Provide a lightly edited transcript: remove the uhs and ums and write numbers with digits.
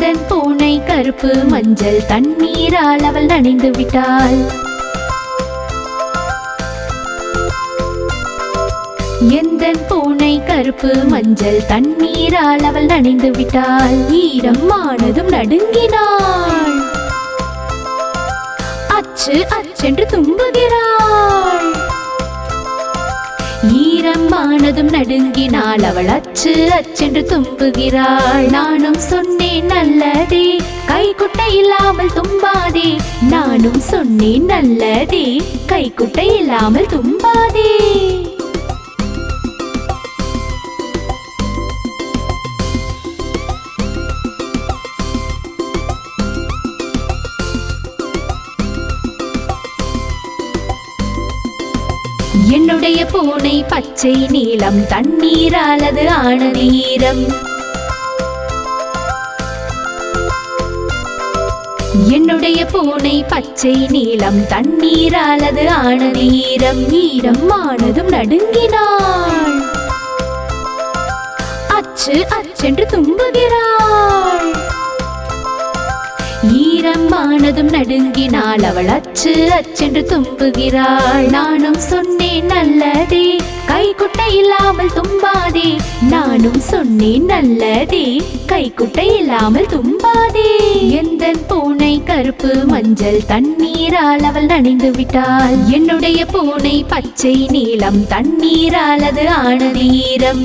எந்தன் பூனை கருப்பு மஞ்சள் தண்ணீரால் அவள் நனைந்து விட்டாள். எந்தன் பூனை கருப்பு மஞ்சள் தண்ணீரால் அவள் நனைந்து விட்டாள். ஈரம் ஆனதும் நடுங்கினாள். அச்சு அச்சென்று தும்புகிறாள். ஈரம் ஆனதும் நடுங்கினாள். அவள் அச்சு அச்சென்று தும்புகிறாள். நானும் சொன்னேன் நல்லதே, கைக்குட்டை இல்லாமல் தும்பாதே. நானும் சொன்னேன் நல்லதே, கைக்குட்டை இல்லாமல் தும்பாதே. என்னுடைய பூனை பச்சை நீலம் தண்ணீரால் அது ஆனது ஈரம். என்னுடைய பூனை பச்சை நீலம் தண்ணீரால் அது ஆனது ஈரம். ஈரம் ஆனதும் நடுங்கினாள். அச்சு அச்சென்று தும்புகிறாள். ஈரம் ஆனதும் நடுங்கினாள். அவள் அச்சு அச்சென்று தும்புகிறாள். நானும் சொன்னேன் நல்லதே, கைக்குட்டை இல்லாமல் தும்பாதே. நானும் சொன்னேன் நல்லதே, கைக்குட்டை இல்லாமல் தும்பாதே. எந்தன் பூனை கருப்பு மஞ்சள் தண்ணீரால் அவள் நனைந்து விட்டாள். என்னுடைய பூனை பச்சை நீலம் தண்ணீரால் அது ஆனது ஈரம்.